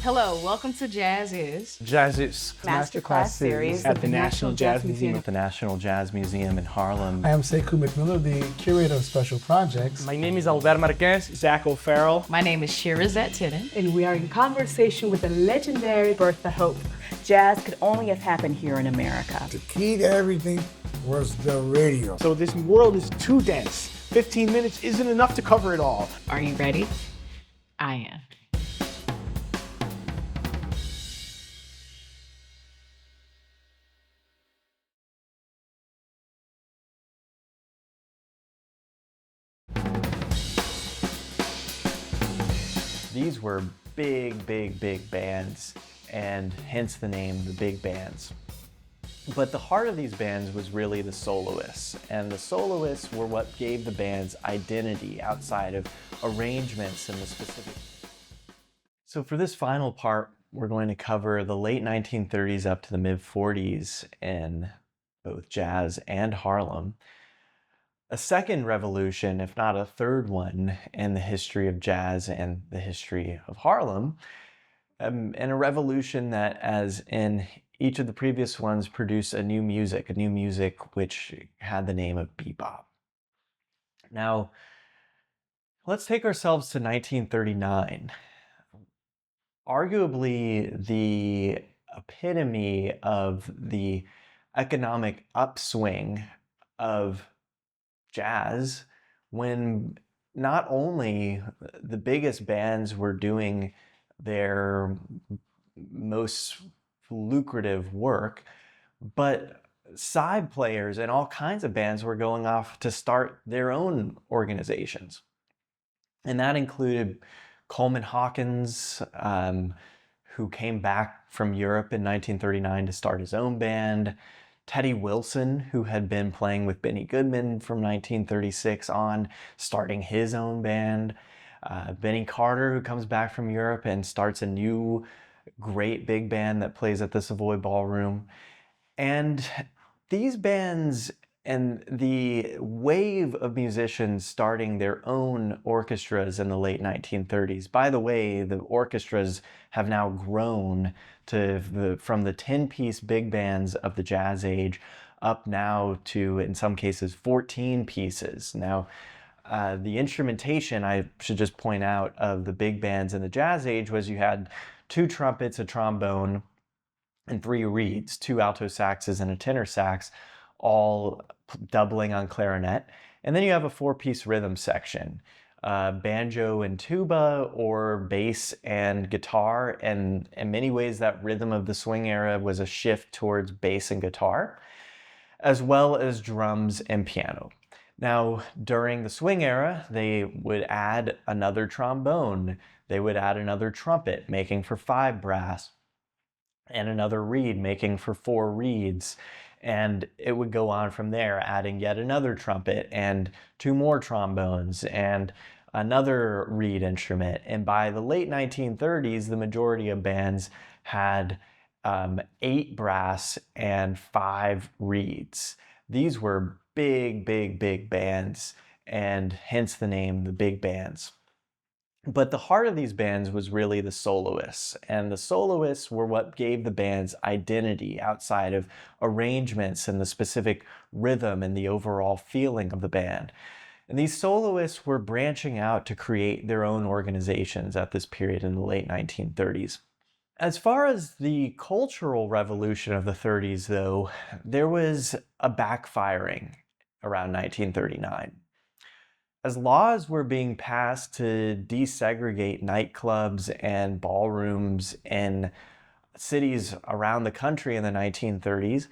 Hello, welcome to Jazz Is. Jazz Is MasterClass series at the National Jazz Museum. At the National Jazz Museum in Harlem. I am Sekou McMillan, the curator of special projects. My name is Albert Marquez, Zach O'Farrell. My name is Shirazette Titten. And we are in conversation with the legendary Bertha Hope. Jazz could only have happened here in America. The key to everything was the radio. So this world is too dense. 15 minutes isn't enough to cover it all. Are you ready? I am. These were big bands, and hence the name, the big bands. But the heart of these bands was really the soloists, and the soloists were what gave the band's identity outside of arrangements and the specific. So for this final part, we're going to cover the late 1930s up to the mid-40s in both jazz and Harlem. A second revolution, if not a third one, in the history of jazz and the history of Harlem, and a revolution that, as in each of the previous ones, produced a new music which had the name of Bebop. Now, let's take ourselves to 1939. Arguably the epitome of the economic upswing of jazz, when not only the biggest bands were doing their most lucrative work, but side players and all kinds of bands were going off to start their own organizations. And that included Coleman Hawkins, who came back from Europe in 1939 to start his own band, Teddy Wilson, who had been playing with Benny Goodman from 1936 on, starting his own band. Benny Carter, who comes back from Europe and starts a new great big band that plays at the Savoy Ballroom. And these bands and the wave of musicians starting their own orchestras in the late 1930s. By the way, the orchestras have now grown to from the 10-piece big bands of the jazz age up now to, in some cases, 14 pieces. Now, the instrumentation, I should just point out, of the big bands in the jazz age was you had 2 trumpets, a trombone, and 3 reeds, 2 alto saxes and a tenor sax, all doubling on clarinet. And then you have a 4-piece rhythm section, banjo and tuba, or bass and guitar. And in many ways, that rhythm of the swing era was a shift towards bass and guitar, as well as drums and piano. Now, during the swing era, they would add another trombone, they would add another trumpet, making for 5 brass, and another reed, making for 4 reeds. And it would go on from there, adding yet another trumpet and 2 more trombones and another reed instrument. And by the late 1930s, the majority of bands had 8 brass and 5 reeds. These were big bands, and hence the name, the big bands. But the heart of these bands was really the soloists, and the soloists were what gave the band's identity outside of arrangements and the specific rhythm and the overall feeling of the band. And these soloists were branching out to create their own organizations at this period in the late 1930s. As far as the cultural revolution of the 30s, though, there was a backfiring around 1939. As laws were being passed to desegregate nightclubs and ballrooms in cities around the country in the 1930s,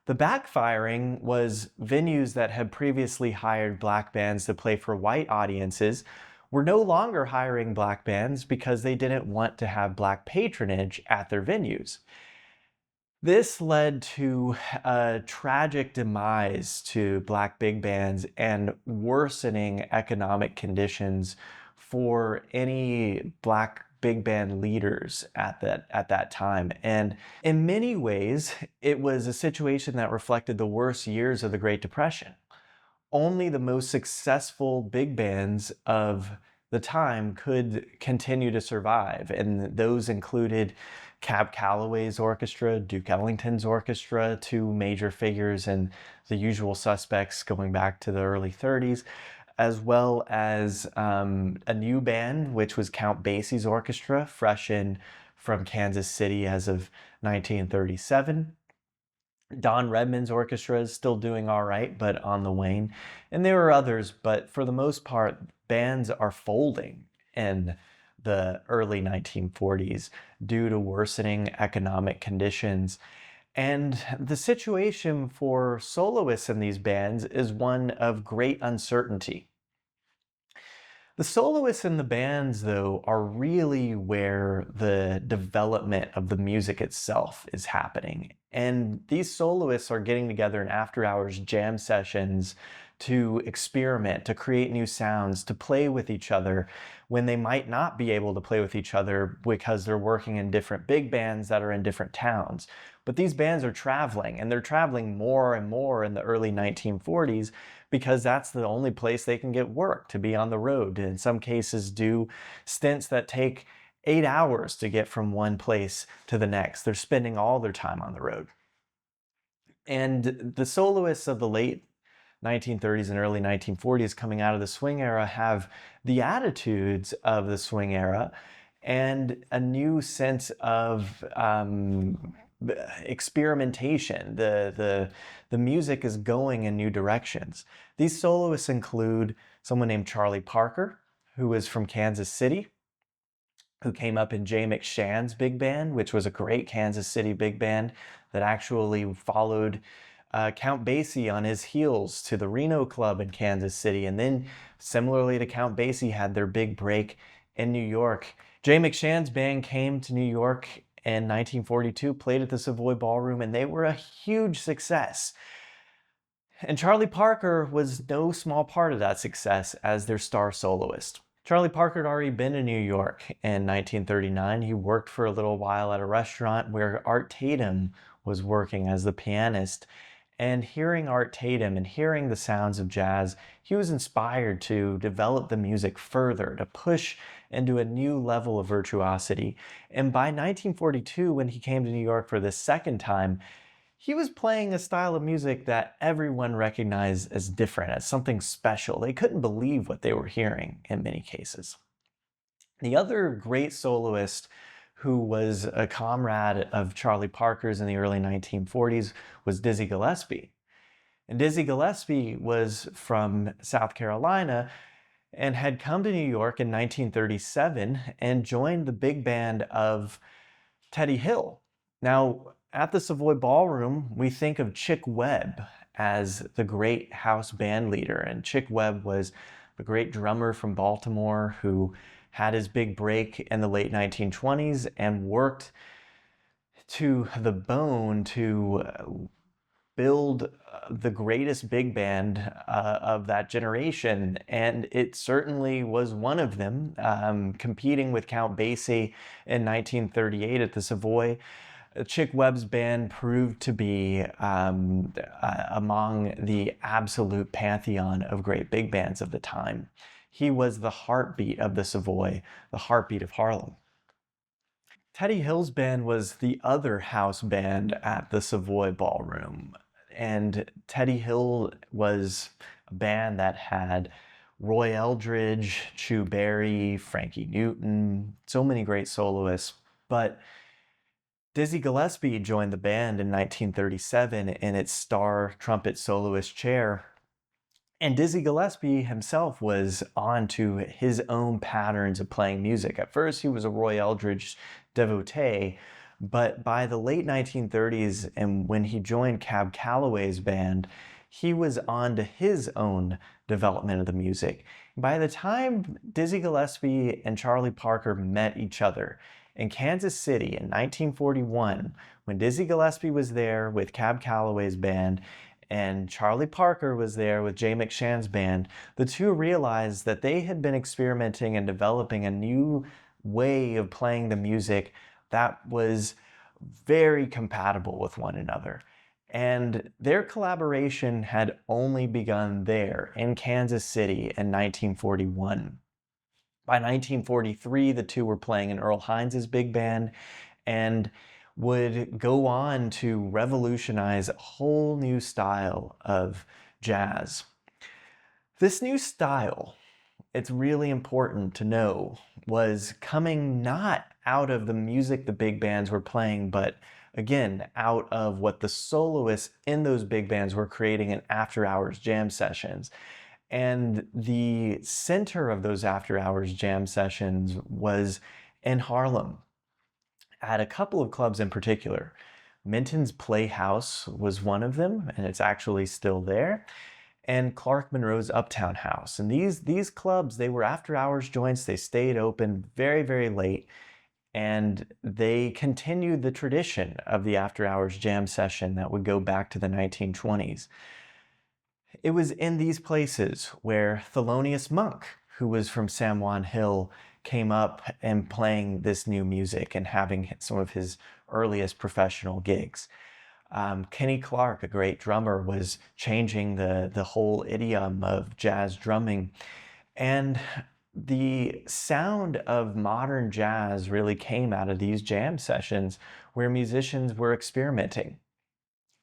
the backfiring was venues that had previously hired black bands to play for white audiences were no longer hiring black bands because they didn't want to have black patronage at their venues. This led to a tragic demise to black big bands and worsening economic conditions for any black big band leaders at that time. And in many ways, it was a situation that reflected the worst years of the Great Depression. Only the most successful big bands of the time could continue to survive. And those included Cab Calloway's orchestra, Duke Ellington's orchestra, two major figures and the usual suspects going back to the early 30s, as well as a new band, which was Count Basie's orchestra, fresh in from Kansas City as of 1937. Don Redman's orchestra is still doing all right, but on the wane. And there are others, but for the most part, bands are folding in the early 1940s due to worsening economic conditions. And the situation for soloists in these bands is one of great uncertainty. The soloists in the bands, though, are really where the development of the music itself is happening. And these soloists are getting together in after-hours jam sessions to experiment, to create new sounds, to play with each other when they might not be able to play with each other because they're working in different big bands that are in different towns. But these bands are traveling, and they're traveling more and more in the early 1940s because that's the only place they can get work, to be on the road. And in some cases do stints that take 8 hours to get from one place to the next. They're spending all their time on the road. And the soloists of the late 1930s and early 1940s coming out of the swing era have the attitudes of the swing era and a new sense of experimentation. The music is going in new directions. These soloists include someone named Charlie Parker, who is from Kansas City, who came up in J. Shan's big band, which was a great Kansas City big band that actually followed Count Basie on his heels to the Reno Club in Kansas City. And then similarly to Count Basie, had their big break in New York. J. Shan's band came to New York in 1942, played at the Savoy Ballroom, and they were a huge success. And Charlie Parker was no small part of that success as their star soloist. Charlie Parker had already been in New York in 1939. He worked for a little while at a restaurant where Art Tatum was working as the pianist. And hearing Art Tatum and hearing the sounds of jazz, he was inspired to develop the music further, to push into a new level of virtuosity. And by 1942, when he came to New York for the second time, he was playing a style of music that everyone recognized as different, as something special. They couldn't believe what they were hearing in many cases. The other great soloist who was a comrade of Charlie Parker's in the early 1940s was Dizzy Gillespie. And Dizzy Gillespie was from South Carolina and had come to New York in 1937 and joined the big band of Teddy Hill. Now, at the Savoy Ballroom, we think of Chick Webb as the great house band leader. And Chick Webb was a great drummer from Baltimore who had his big break in the late 1920s and worked to the bone to build the greatest big band of that generation. And it certainly was one of them, competing with Count Basie in 1938 at the Savoy. Chick Webb's band proved to be among the absolute pantheon of great big bands of the time. He was the heartbeat of the Savoy, the heartbeat of Harlem. Teddy Hill's band was the other house band at the Savoy Ballroom. And Teddy Hill was a band that had Roy Eldridge, Chu Berry, Frankie Newton, so many great soloists. But Dizzy Gillespie joined the band in 1937 in its star trumpet soloist chair. And Dizzy Gillespie himself was on to his own patterns of playing music. At first, he was a Roy Eldridge devotee, but by the late 1930s, and when he joined Cab Calloway's band, he was on to his own development of the music. By the time Dizzy Gillespie and Charlie Parker met each other in Kansas City in 1941, when Dizzy Gillespie was there with Cab Calloway's band, and Charlie Parker was there with J. Shan's band, the two realized that they had been experimenting and developing a new way of playing the music that was very compatible with one another. And their collaboration had only begun there in Kansas City in 1941. By 1943, the two were playing in Earl Hines' big band and would go on to revolutionize a whole new style of jazz. This new style, it's really important to know, was coming not out of the music the big bands were playing, but again, out of what the soloists in those big bands were creating in after-hours jam sessions. And the center of those after-hours jam sessions was in Harlem, at a couple of clubs in particular. Minton's Playhouse was one of them, and it's actually still there, and Clark Monroe's Uptown House. And these clubs, they were after-hours joints. They stayed open very, very late, and they continued the tradition of the after-hours jam session that would go back to the 1920s. It was in these places where Thelonious Monk, who was from San Juan Hill, came up and playing this new music and having some of his earliest professional gigs. Kenny Clark, a great drummer, was changing the whole idiom of jazz drumming. And the sound of modern jazz really came out of these jam sessions where musicians were experimenting.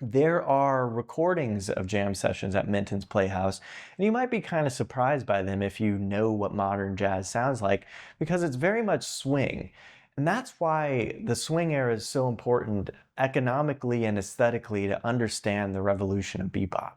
There are recordings of jam sessions at Minton's Playhouse, and you might be kind of surprised by them if you know what modern jazz sounds like, because it's very much swing. And that's why the swing era is so important economically and aesthetically to understand the revolution of bebop.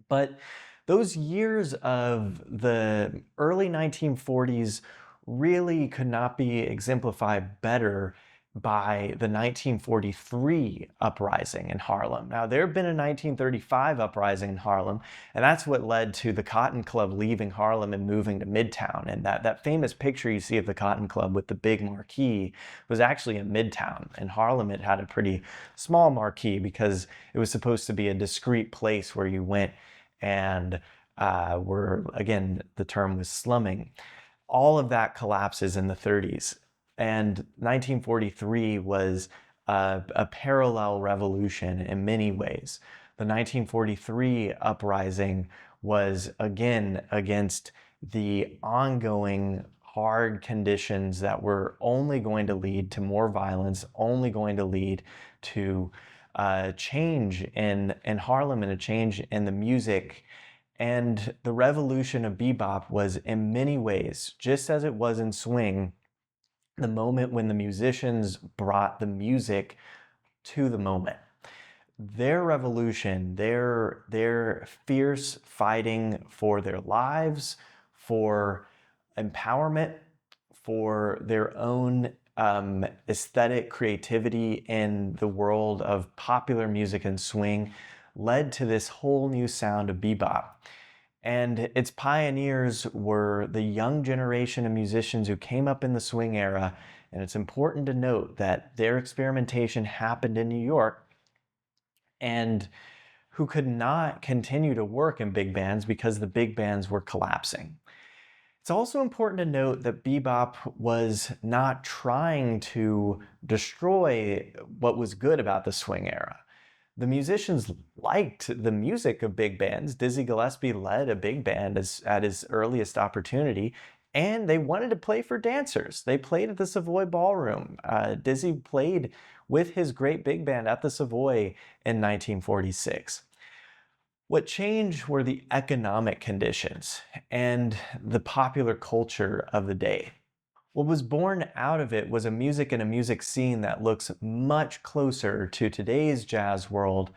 But those years of the early 1940s really could not be exemplified better by the 1943 uprising in Harlem. Now, there had been a 1935 uprising in Harlem, and that's what led to the Cotton Club leaving Harlem and moving to Midtown. And that famous picture you see of the Cotton Club with the big marquee was actually in Midtown. In Harlem, it had a pretty small marquee because it was supposed to be a discreet place where you went and again, the term was slumming. All of that collapses in the 30s. And 1943 was a parallel revolution in many ways. The 1943 uprising was again against the ongoing hard conditions that were only going to lead to more violence, only going to lead to change in Harlem and a change in the music. And the revolution of bebop was in many ways, just as it was in swing, the moment when the musicians brought the music to the moment. Their revolution, their fierce fighting for their lives, for empowerment, for their own aesthetic creativity in the world of popular music and swing, led to this whole new sound of bebop. And its pioneers were the young generation of musicians who came up in the swing era. And it's important to note that their experimentation happened in New York, and who could not continue to work in big bands because the big bands were collapsing. It's also important to note that bebop was not trying to destroy what was good about the swing era. The musicians liked the music of big bands. Dizzy Gillespie led a big band at his earliest opportunity, and they wanted to play for dancers. They played at the Savoy Ballroom. Dizzy played with his great big band at the Savoy in 1946. What changed were the economic conditions and the popular culture of the day. What was born out of it was a music and a music scene that looks much closer to today's jazz world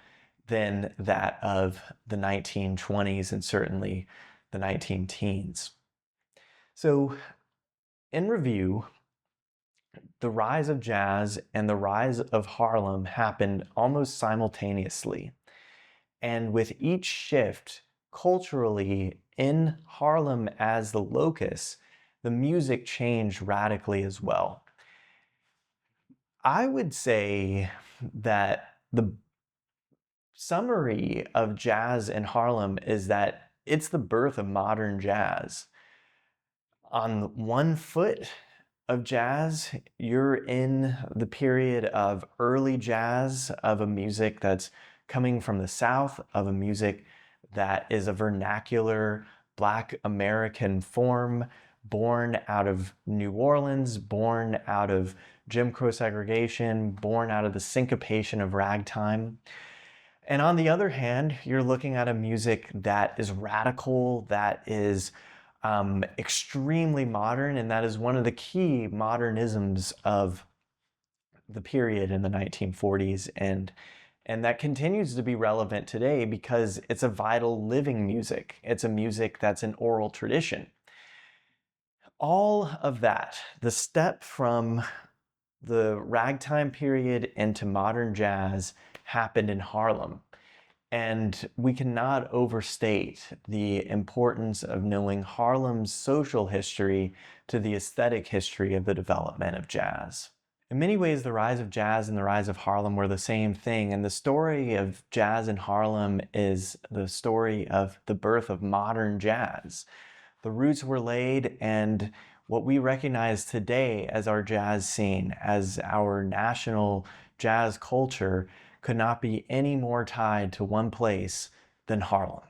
than that of the 1920s and certainly the 19-teens. So, in review, the rise of jazz and the rise of Harlem happened almost simultaneously. And with each shift culturally in Harlem as the locus, the music changed radically as well. I would say that the summary of jazz in Harlem is that it's the birth of modern jazz. On one foot of jazz, you're in the period of early jazz, of a music that's coming from the South, of a music that is a vernacular Black American form, born out of New Orleans, born out of Jim Crow segregation, born out of the syncopation of ragtime. And on the other hand, you're looking at a music that is radical, that is extremely modern, and that is one of the key modernisms of the period in the 1940s, and that continues to be relevant today because it's a vital living music. It's a music that's an oral tradition. All of that, the step from the ragtime period into modern jazz, happened in Harlem. And we cannot overstate the importance of knowing Harlem's social history to the aesthetic history of the development of jazz. In many ways, the rise of jazz and the rise of Harlem were the same thing, and the story of jazz in Harlem is the story of the birth of modern jazz. The roots were laid, and what we recognize today as our jazz scene, as our national jazz culture, could not be any more tied to one place than Harlem.